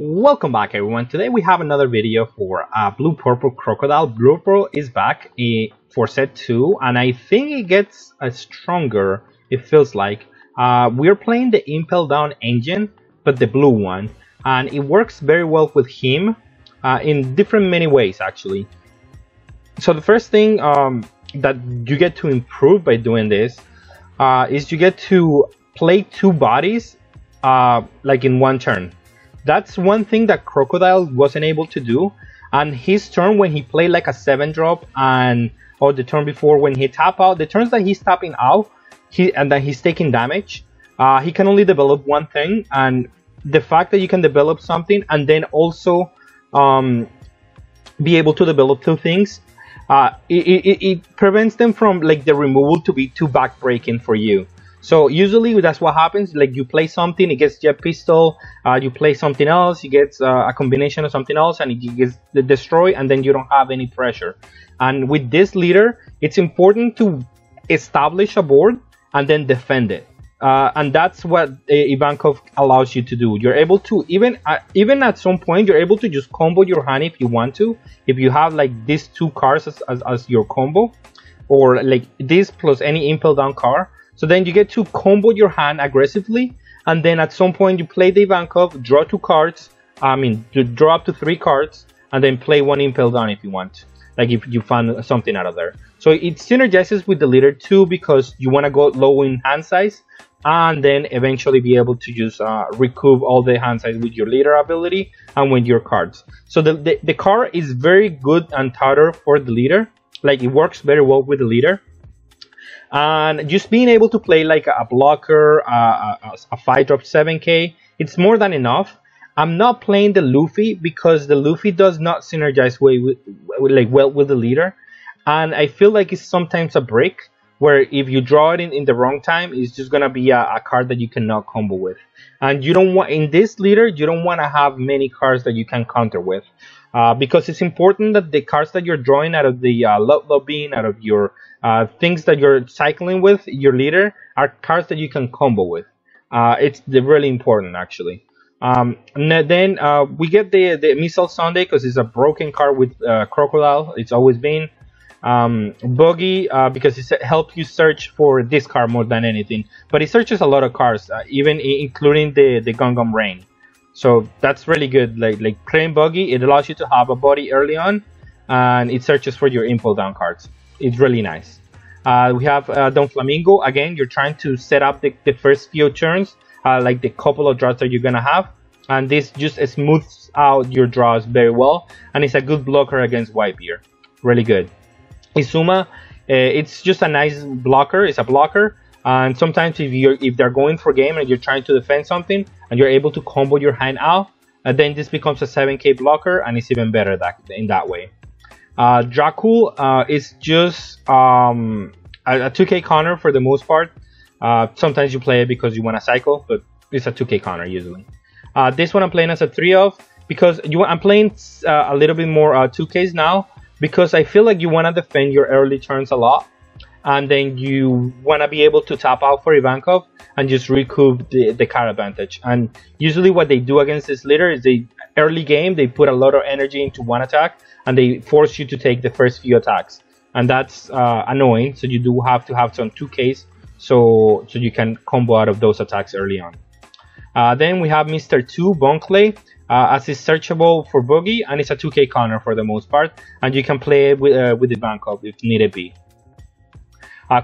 Welcome back, everyone. Today we have another video for Blue Purple Crocodile. Blue Purple is back for set 2, and I think it gets stronger, it feels like. We're playing the Impel Down engine, but the blue one, and it works very well with him in different many ways, actually. So the first thing that you get to improve by doing this is you get to play two bodies like in one turn. That's one thing that Crocodile wasn't able to do. And his turn when he played like a 7-drop or the turn before when he tap out, the turns that he's tapping out and that he's taking damage, he can only develop one thing. And the fact that you can develop something and then also be able to develop two things, it prevents them from like the removal to be too backbreaking for you. So usually that's what happens. Like you play something, it gets jet pistol. You play something else, it gets a combination of something else, and it gets destroyed, and then you don't have any pressure. And with this leader, it's important to establish a board and then defend it. And that's what Ivankov allows you to do. You're able to even at some point you're able to just combo your hand if you want to. If you have like these two cards as your combo, or like this plus any Impel Down card. So then you get to combo your hand aggressively, and then at some point you play the Ivankov, draw two cards, you draw up to 3 cards, and then play one Impel Down if you want, like if you find something out of there. So it synergizes with the leader too, because you want to go low in hand size, and then eventually be able to just recoup all the hand size with your leader ability and with your cards. So the card is very good and tighter for the leader, like it works very well with the leader. And just being able to play like a blocker, a 5-drop 7k, it's more than enough. I'm not playing the Luffy because the Luffy does not synergize well with the leader, and I feel like it's sometimes a brick where if you draw it in the wrong time, it's just gonna be a card that you cannot combo with. And you don't want, in this leader, you don't want to have many cards that you can counter with, because it's important that the cards that you're drawing out of the lot bean, out of your things that you're cycling with your leader, are cards that you can combo with. It's really important, actually. And then we get the Missile Sunday because it's a broken card with Crocodile. It's always been Buggy because it helps you search for this card more than anything, but it searches a lot of cards, even including the Gungam Rain. So that's really good. Like playing Buggy, it allows you to have a body early on, and it searches for your Impel Down cards. It's really nice. We have Don Flamingo. Again, you're trying to set up the first few turns, like the couple of draws that you're gonna have, and this just smooths out your draws very well, and it's a good blocker against Whitebeard. Really good. Izuma, it's just a nice blocker. It's a blocker, and sometimes if they're going for game and you're trying to defend something and you're able to combo your hand out, then this becomes a 7k blocker, and it's even better in that way. Dracul is just a 2k counter for the most part. Sometimes you play it because you want to cycle, but it's a 2k counter usually. This one I'm playing as a 3 of because I'm playing a little bit more 2ks now, because I feel like you want to defend your early turns a lot, and then you want to be able to tap out for Ivankov and just recoup the card advantage. And usually what they do against this leader is early game they put a lot of energy into one attack, and they force you to take the first few attacks, and that's annoying. So you do have to have some 2ks so you can combo out of those attacks early on. Then we have Mr. 2 Bonclay, as it's searchable for Boogie, and it's a 2k counter for the most part, and you can play it with the Ivankov if needed be.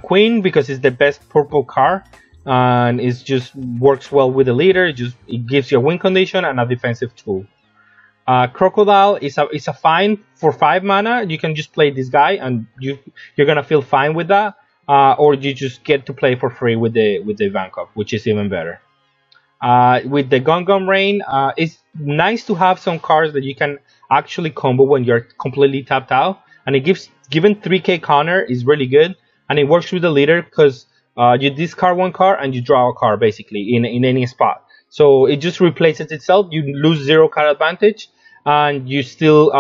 Queen, because it's the best purple card, and it just works well with the leader. It gives you a win condition and a defensive tool. Crocodile is a fine for 5 mana. You can just play this guy, and you're gonna feel fine with that, or you just get to play for free with the Ivankov, which is even better. With the Gungam Rain, it's nice to have some cards that you can actually combo when you're completely tapped out, and it given 3k counter is really good, and it works with the leader because you discard 1 card and you draw a card basically in any spot. So it just replaces itself. You lose 0 card advantage, and you still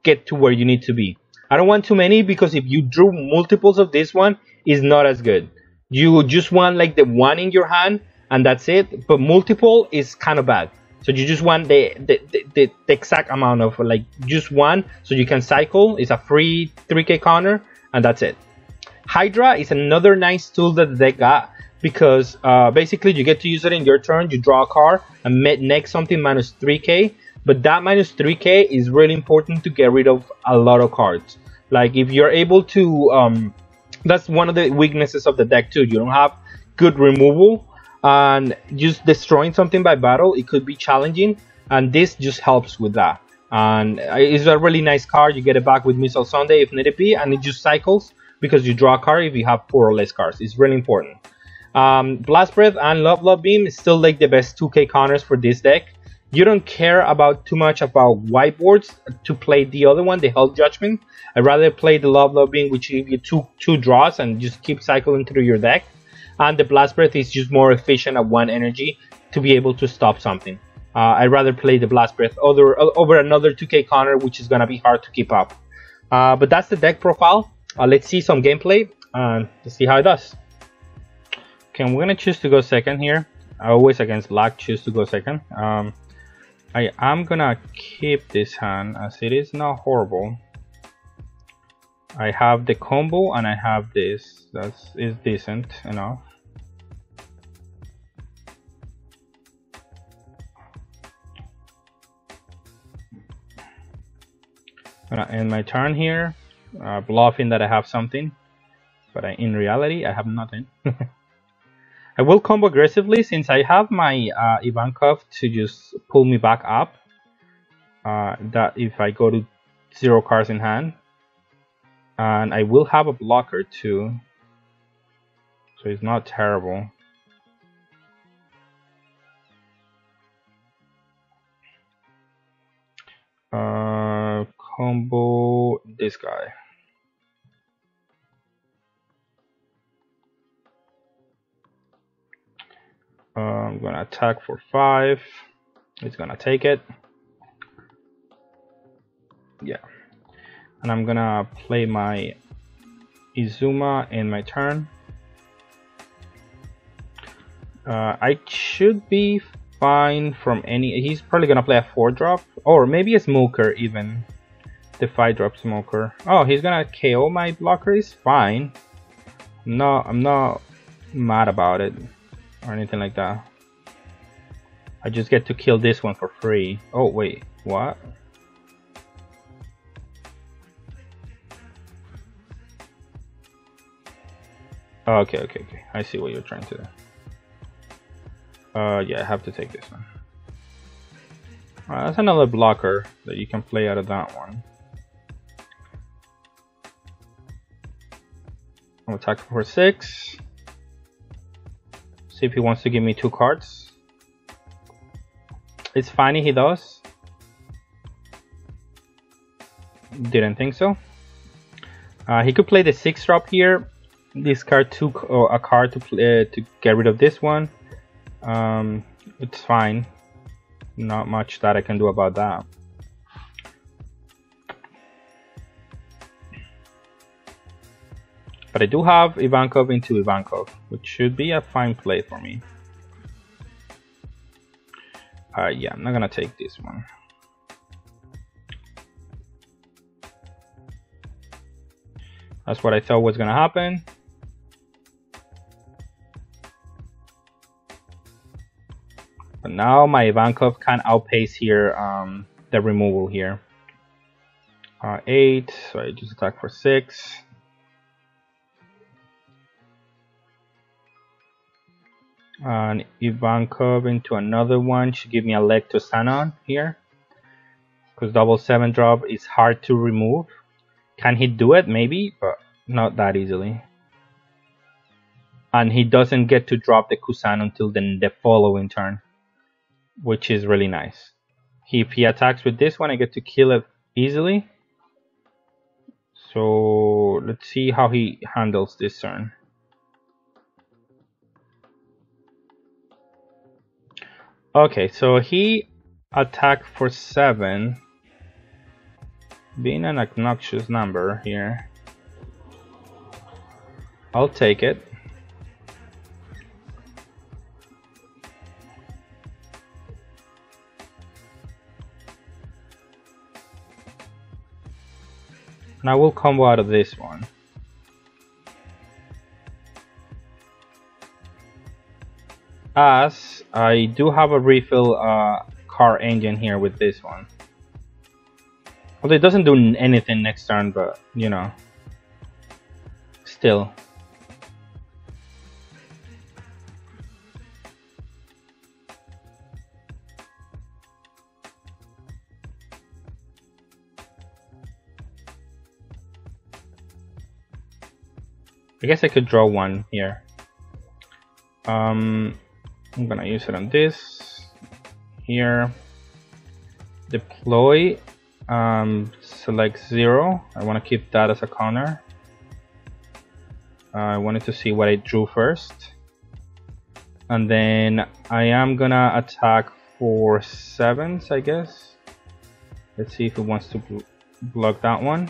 get to where you need to be. I don't want too many, because if you drew multiples of this one, it's not as good. You just want like the one in your hand, and that's it. But multiple is kind of bad. So you just want the exact amount of, like, just one, so you can cycle. It's a free 3k counter, and that's it. Hydra is another nice tool that they got, because basically you get to use it in your turn. You draw a card and next something minus 3k, but that minus 3k is really important to get rid of a lot of cards. Like, if you're able to, that's one of the weaknesses of the deck too. You don't have good removal, and just destroying something by battle, it could be challenging, and this just helps with that. And it's a really nice card. You get it back with Missile Sunday if need be, and it just cycles because you draw a card if you have 4 or less cards. It's really important. Blast Breath and Love Beam is still like the best 2k counters for this deck. You don't care about too much about whiteboards to play the other one, the Health Judgment. I'd rather play the Love Beam, which give you two draws and just keep cycling through your deck. And the Blast Breath is just more efficient at 1 energy to be able to stop something. I'd rather play the Blast Breath over another 2k counter, which is going to be hard to keep up. But that's the deck profile. Let's see some gameplay and let's see how it does. Okay, I'm going to choose to go second here. I always against black choose to go second. I am going to keep this hand as it is not horrible. I have the combo and I have this. That is decent enough. I'm gonna end my turn here, bluffing that I have something, but in reality I have nothing. I will combo aggressively since I have my Ivankov to just pull me back up. That if I go to 0 cards in hand, and I will have a blocker too, so it's not terrible. Combo this guy. I'm gonna attack for 5. It's gonna take it. Yeah. And I'm gonna play my Izuma in my turn. I should be fine from any. He's probably gonna play a 4-drop, or maybe a smoker even. The 5-drop smoker. Oh, he's gonna KO my blocker. Is fine. No, I'm not mad about it or anything like that. I just get to kill this one for free. Oh wait, what? Okay. I see what you're trying to do. Yeah, I have to take this one. That's another blocker that you can play out of that one. I'll attack for 6. See if he wants to give me 2 cards. It's fine if he does. Didn't think so. He could play the 6-drop here. Discard a card to play, to get rid of this one. It's fine. Not much that I can do about that. But I do have Ivankov into Ivankov, which should be a fine play for me. Yeah, I'm not gonna take this one. That's what I thought was gonna happen. But now my Ivankov can outpace here the removal here. 8, so I just attack for 6. And Ivankov into another one should give me a leg to stand on here. Because double 7-drop is hard to remove. Can he do it? Maybe, but not that easily. And he doesn't get to drop the Kusan until the following turn, which is really nice. If he attacks with this one, I get to kill it easily. So let's see how he handles this turn. Okay, so he attacked for 7, being an obnoxious number here. I'll take it. And I will combo out of this one. As I do have a refill car engine here with this one. Although it doesn't do anything next turn, but you know, still. I guess I could draw one here. I'm gonna use it on this here. Deploy. Select 0. I want to keep that as a counter. I wanted to see what I drew first, and then I am gonna attack for 7s, I guess. Let's see if it wants to block that one.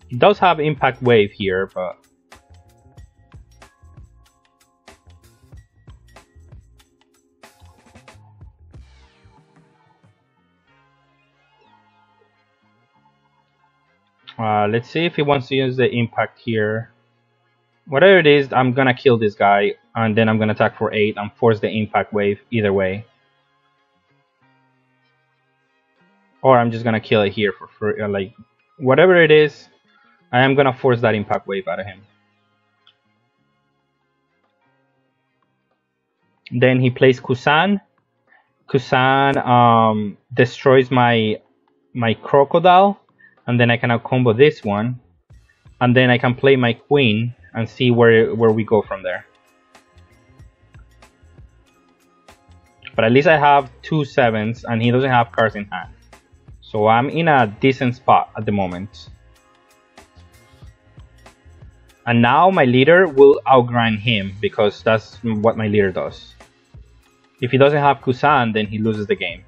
It does have impact wave here, but let's see if he wants to use the impact here. Whatever it is, I'm gonna kill this guy, and then I'm gonna attack for 8 and force the impact wave either way. Or I'm just gonna kill it here for free, like whatever it is. I am gonna force that impact wave out of him. Then he plays Kusan. Kusan destroys my crocodile, and then I can combo this one, and then I can play my queen and see where we go from there. But at least I have 2 7s, and he doesn't have cards in hand, so I'm in a decent spot at the moment. And now my leader will outgrind him, because that's what my leader does. If he doesn't have Kusan, then he loses the game.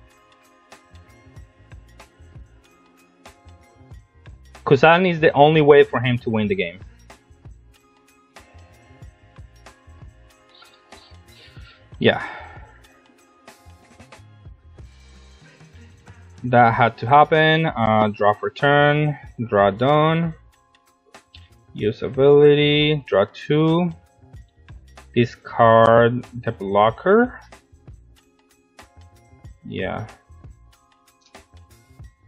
Kusan is the only way for him to win the game. Yeah. That had to happen. Draw for turn, draw done. Use ability, draw 2, discard the blocker. Yeah,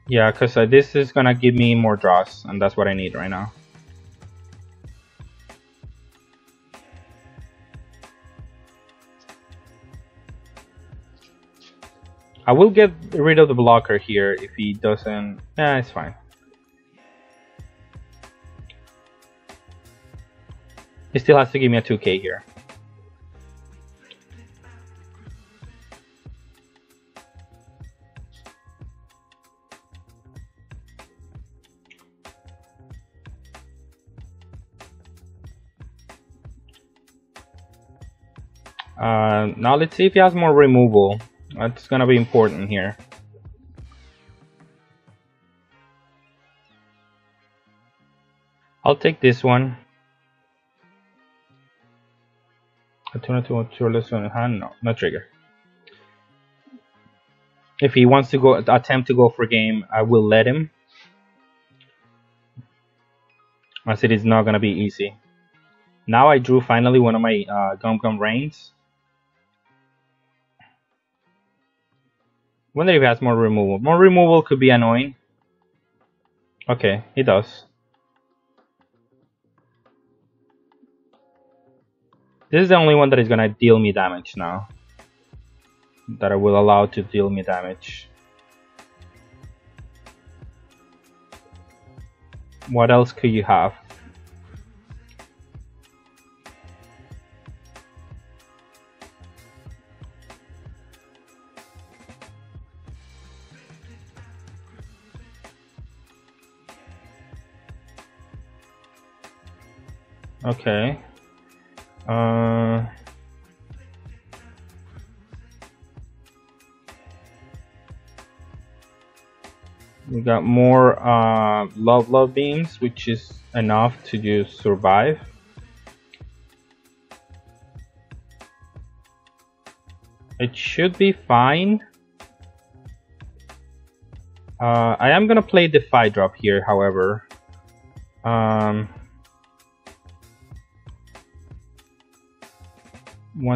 because this is gonna give me more draws, and that's what I need right now. I will get rid of the blocker here if he doesn't. Yeah, it's fine. He still has to give me a 2k here. Now let's see if he has more removal. That's gonna be important here. I'll take this one. No, not trigger. If he wants to attempt to go for game, I will let him, as it is not gonna be easy. Now I drew finally one of my Gum Rains. Wonder if he has more removal. More removal could be annoying. Okay, he does. This is the only one that is gonna deal me damage now. That I will allow to deal me damage. What else could you have? Okay. We got more love beams, which is enough to just survive. It should be fine. I am gonna play the 5-drop here, however. 1,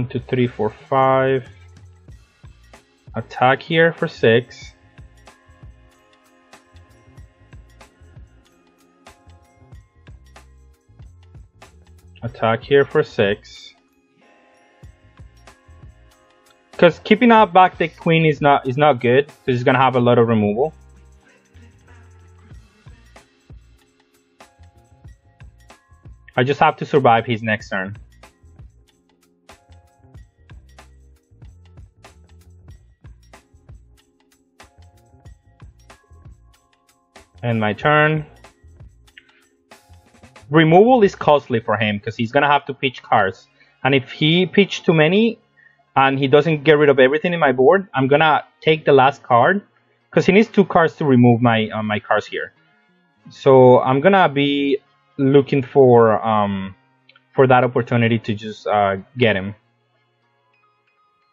2, 3, 4, 5. Attack here for 6. Attack here for 6. Because keeping out back the queen is not good, because he's gonna have a lot of removal. I just have to survive his next turn. And my turn. Removal is costly for him because he's gonna have to pitch cards. And if he pitched too many and he doesn't get rid of everything in my board, I'm gonna take the last card because he needs 2 cards to remove my my cards here. So I'm gonna be looking for that opportunity to just get him.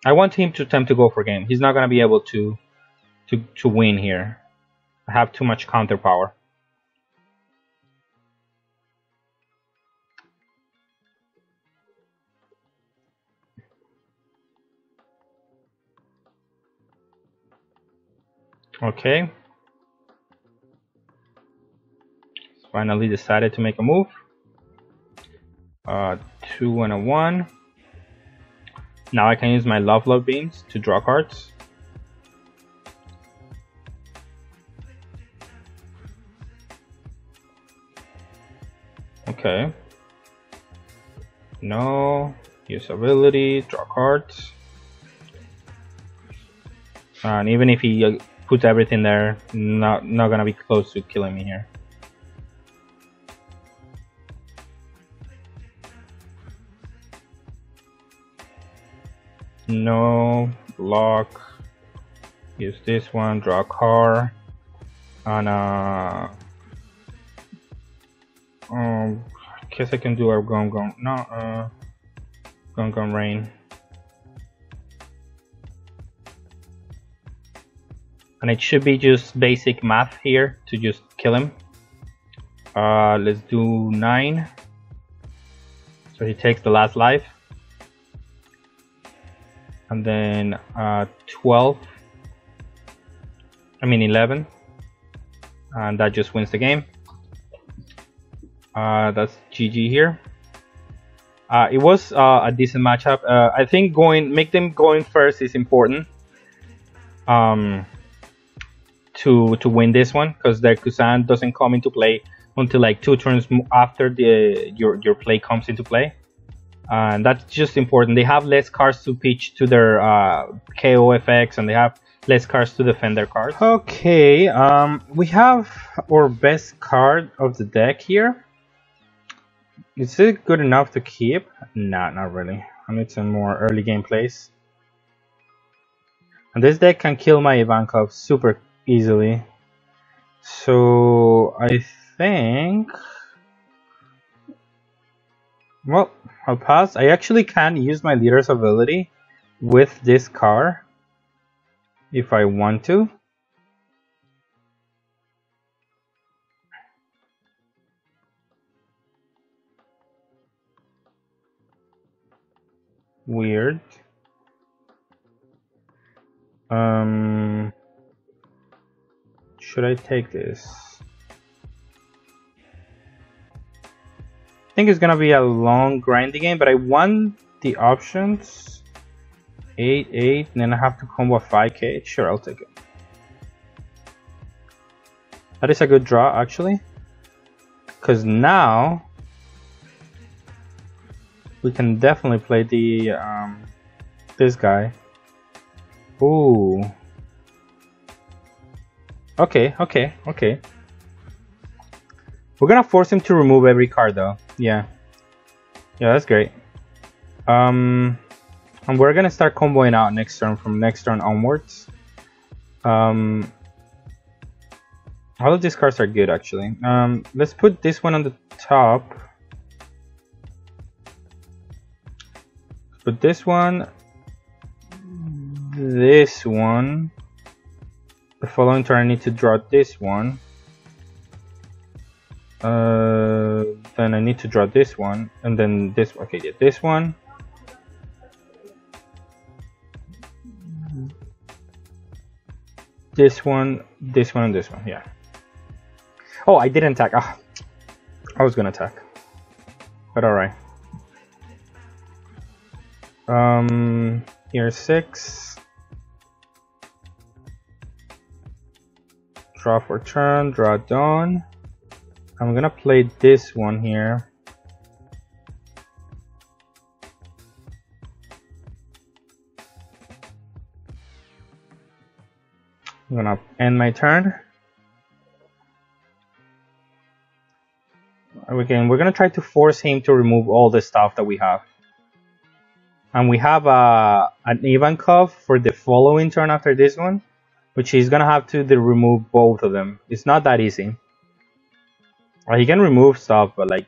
I want him to attempt to go for game. He's not gonna be able to win here. I have too much counter power. Okay. Finally decided to make a move. 2 and a 1. Now I can use my Love Beams to draw cards. Okay. No. Use ability, draw cards. And even if he puts everything there, not gonna be close to killing me here. No, block. Use this one, draw a card, and I guess I can do a Gum Rain. And it should be just basic math here to just kill him. Let's do 9. So he takes the last life. And then 12. I mean 11. And that just wins the game. That's GG here. It was a decent matchup. I think make them going first is important. To win this one, because their Kusan doesn't come into play until like 2 turns after your play comes into play, and that's just important. They have less cards to pitch to their KO effects, and they have less cards to defend their cards. Okay, we have our best card of the deck here. Is it good enough to keep? Nah, not really. I need some more early game plays. And this deck can kill my Ivankov super easily. So I think, well, I'll pass. I actually can use my leader's ability with this card if I want to. Weird. Should I take this? I think it's gonna be a long grinding game, but I want the options. 8, 8, and then I have to combo 5k. Sure, I'll take it. That is a good draw, actually, because now we can definitely play the this guy. Ooh. Okay. We're gonna force him to remove every card, though. Yeah, that's great. And we're gonna start comboing out next turn, from next turn onwards. All of these cards are good, actually. Let's put this one on the top. Put this one this one. The following turn I need to draw this one. Then I need to draw this one, and then this. Okay, yeah, this one. This one, this one, and this one. Yeah. Oh, I didn't attack. Ah, I was gonna attack, but all right. Here's 6. Draw for turn. Draw dawn. I'm gonna play this one here. I'm gonna end my turn. Again, we're gonna try to force him to remove all the stuff that we have. And we have an Ivankov for the following turn after this one, which he's gonna have to remove both of them. It's not that easy. He can remove stuff, but like,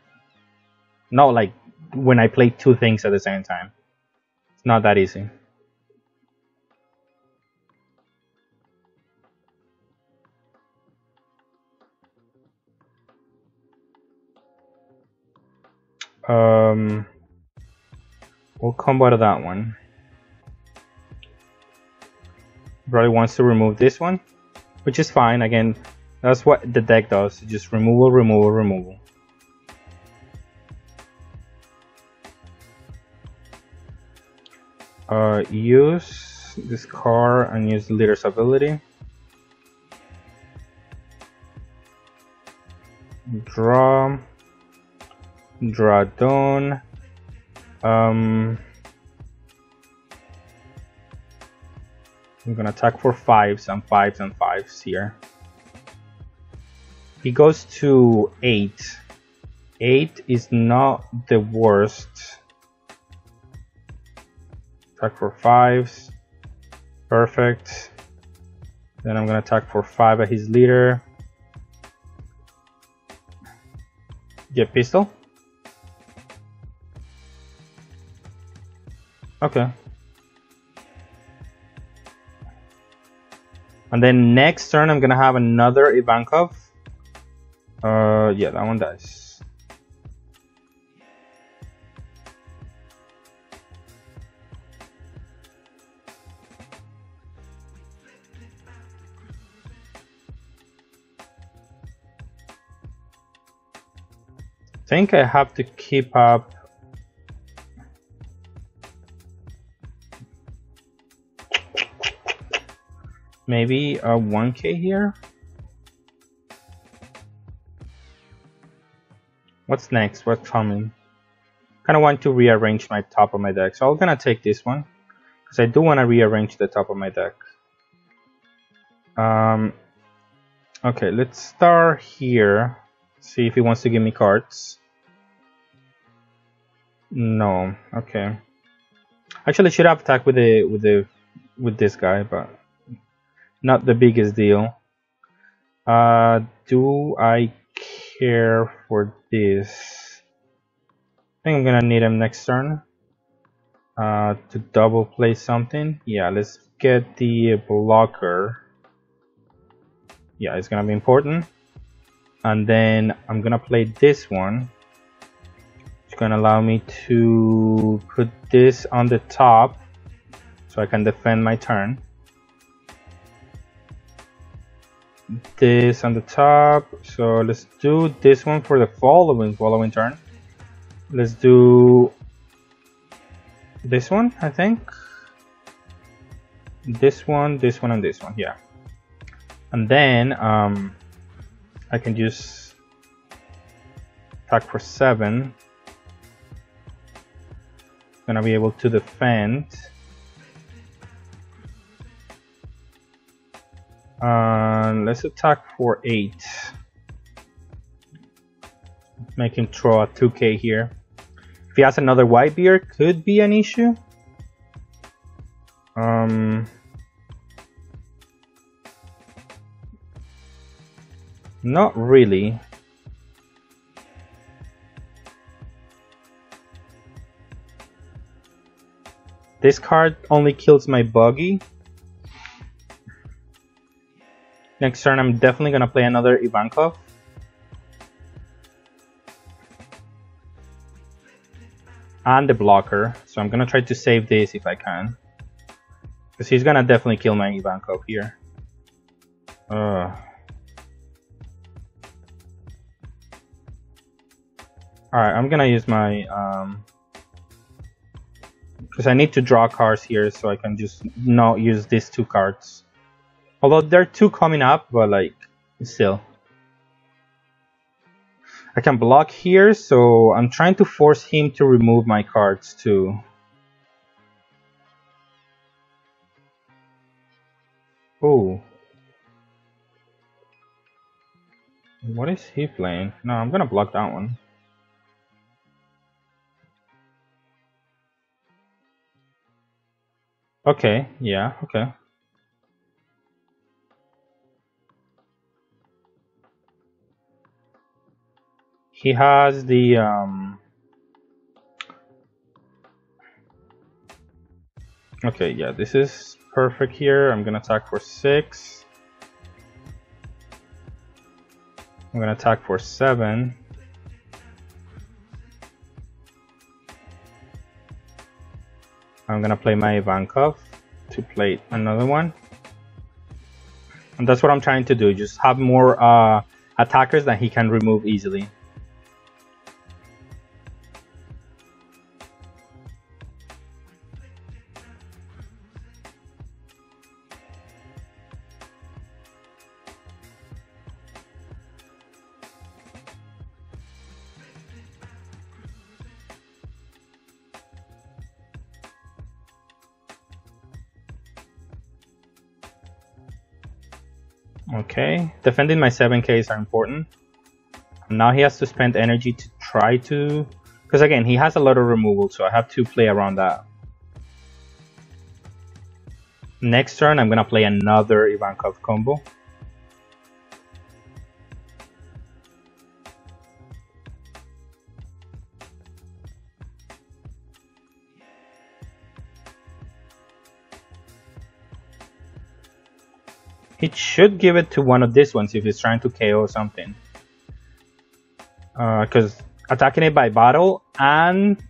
not like when I play 2 things at the same time. It's not that easy. We'll combo to that one. Probably wants to remove this one, which is fine. Again, that's what the deck does. Just removal, removal, removal. Use this card and use the leader's ability. Draw dawn. I'm gonna attack for 5s and 5s and 5s here. He goes to 8. 8 is not the worst. Attack for 5s. Perfect. Then I'm gonna attack for 5 at his leader. Get pistol. Okay. And then next turn I'm gonna have another Ivankov. Yeah, that one dies. I think I have to keep up. Maybe a 1k here. What's next? What's coming? Kind of want to rearrange my top of my deck, so I'm gonna take this one because I do want to rearrange the top of my deck. Okay, let's start here. See if he wants to give me cards. No. Okay. Actually, I should have attacked with this guy, but not the biggest deal. Do I care for this? I think I'm gonna need him next turn. To double play something. Yeah, let's get the blocker. Yeah, it's gonna be important. And then I'm gonna play this one. It's gonna allow me to put this on the top so I can defend my turn. This on the top, so let's do this one for the following turn. Let's do this one, I think. This one, and this one, yeah. And then I can just attack for 7. Gonna be able to defend. Let's attack for 8. Make him throw a 2k here. If he has another white beard, could be an issue. Not really. This card only kills my buggy, Next turn, I'm definitely gonna play another Ivankov. And the blocker, so I'm gonna try to save this if I can. Because he's gonna definitely kill my Ivankov here. Alright, I'm gonna use my because I need to draw cards here, so I can just not use these 2 cards. Although there are 2 coming up, but like still. I can block here, so I'm trying to force him to remove my cards too. Oh. What is he playing? No, I'm gonna block that one. Okay, yeah, okay. He has the okay, yeah, this is perfect here. I'm gonna attack for 6. I'm gonna attack for 7. I'm gonna play my Ivankov to play another one. And that's what I'm trying to do, just have more attackers that he can remove easily. Okay, defending my 7Ks are important. Now he has to spend energy to try to... Because again, he has a lot of removal, so I have to play around that. Next turn, I'm gonna play another Ivankov combo. It should give it to one of these ones if he's trying to KO something. Because attacking it by battle and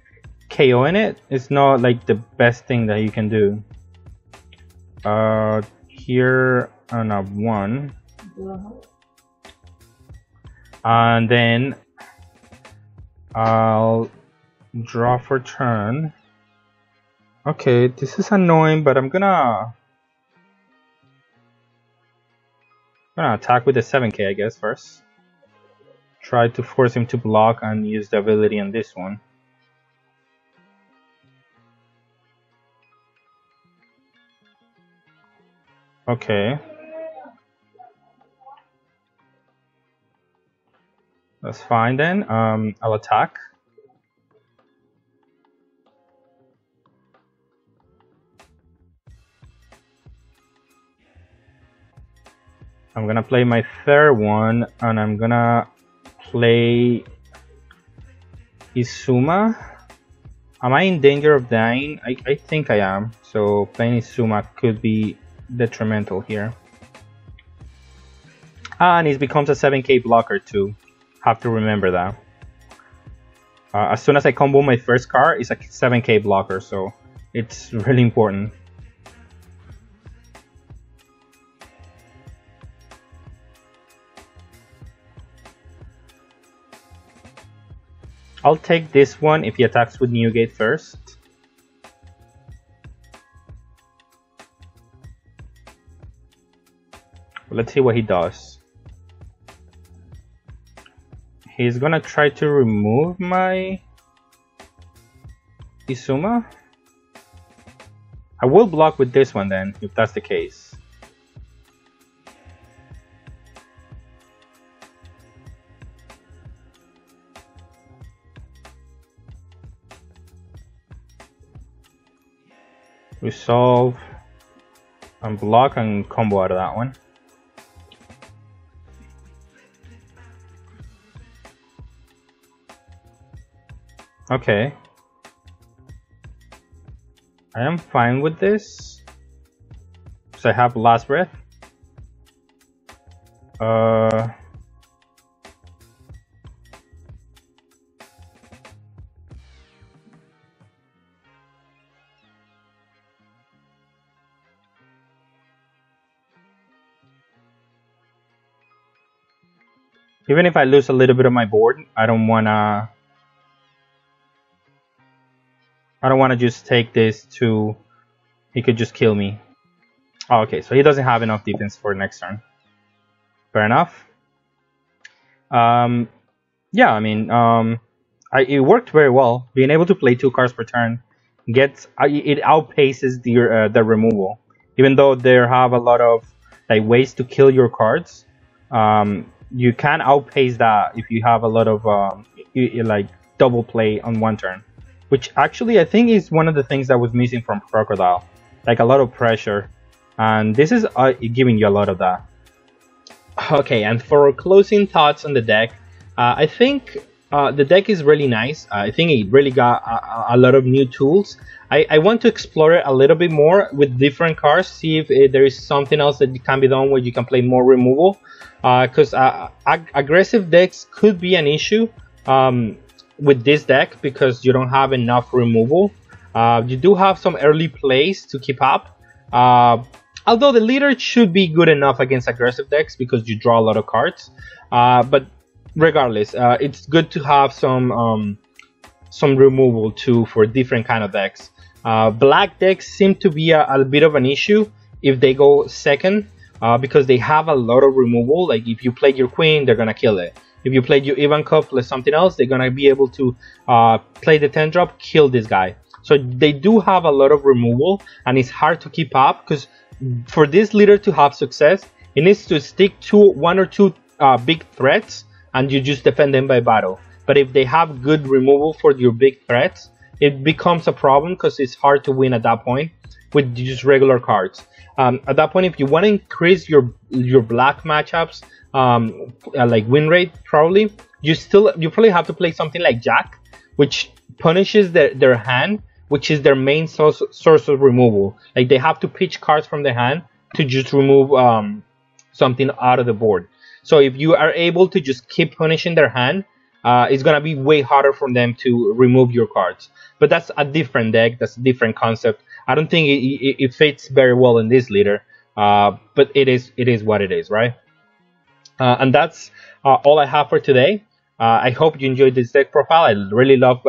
KOing it is not like the best thing that you can do. Here on a 1. And then I'll draw for turn. Okay, this is annoying, but I'm gonna attack with the 7K, I guess, first. Try to force him to block and use the ability on this one. Okay. That's fine then. I'll attack. I'm gonna play my third one, and I'm gonna play Izuma. Am I in danger of dying? I think I am. So playing Izuma could be detrimental here. And it becomes a 7K blocker too. Have to remember that. As soon as I combo my first card, it's a 7K blocker, so it's really important. I'll take this one if he attacks with Newgate first. Let's see what he does. He's gonna try to remove my Izuma. I will block with this one then, if that's the case. Resolve and block and combo out of that one. Okay. I am fine with this. So I have last breath. Uh, Even if I lose a little bit of my board, I don't wanna just take this to. He could just kill me. Oh, okay, so he doesn't have enough defense for next turn. Fair enough. Yeah, I mean, it worked very well. Being able to play 2 cards per turn it outpaces the removal. Even though there have a lot of like ways to kill your cards, you can outpace that if you have a lot of like double play on one turn, which actually I think is one of the things that was missing from Crocodile, like a lot of pressure, and this is giving you a lot of that. Okay, and for closing thoughts on the deck, I think the deck is really nice. I think it really got a lot of new tools. I want to explore it a little bit more with different cards, see if there is something else that can be done where you can play more removal. Because aggressive decks could be an issue with this deck because you don't have enough removal. You do have some early plays to keep up. Although the leader should be good enough against aggressive decks because you draw a lot of cards. But regardless, it's good to have some removal too for different kind of decks. Black decks seem to be a bit of an issue if they go second because they have a lot of removal. Like if you play your queen, they're gonna kill it. If you played your Ivankov plus something else, they're gonna be able to play the 10 drop, kill this guy. So they do have a lot of removal, and it's hard to keep up because for this leader to have success, it needs to stick to 1 or 2 big threats, and you just defend them by battle. But if they have good removal for your big threats, it becomes a problem because it's hard to win at that point with just regular cards. At that point, if you want to increase your black matchups, like win rate, probably you probably have to play something like Jack, which punishes their hand, which is their main source of removal. Like they have to pitch cards from their hand to just remove something out of the board. So if you are able to just keep punishing their hand, it's gonna be way harder for them to remove your cards. But that's a different deck. That's a different concept. I don't think it fits very well in this leader. But it is what it is, right? And that's all I have for today. I hope you enjoyed this deck profile. I really love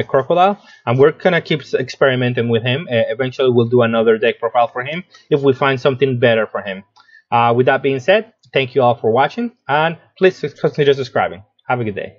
Crocodile, and we're gonna keep experimenting with him. Eventually, we'll do another deck profile for him if we find something better for him. With that being said, thank you all for watching, and please consider subscribing. Have a good day.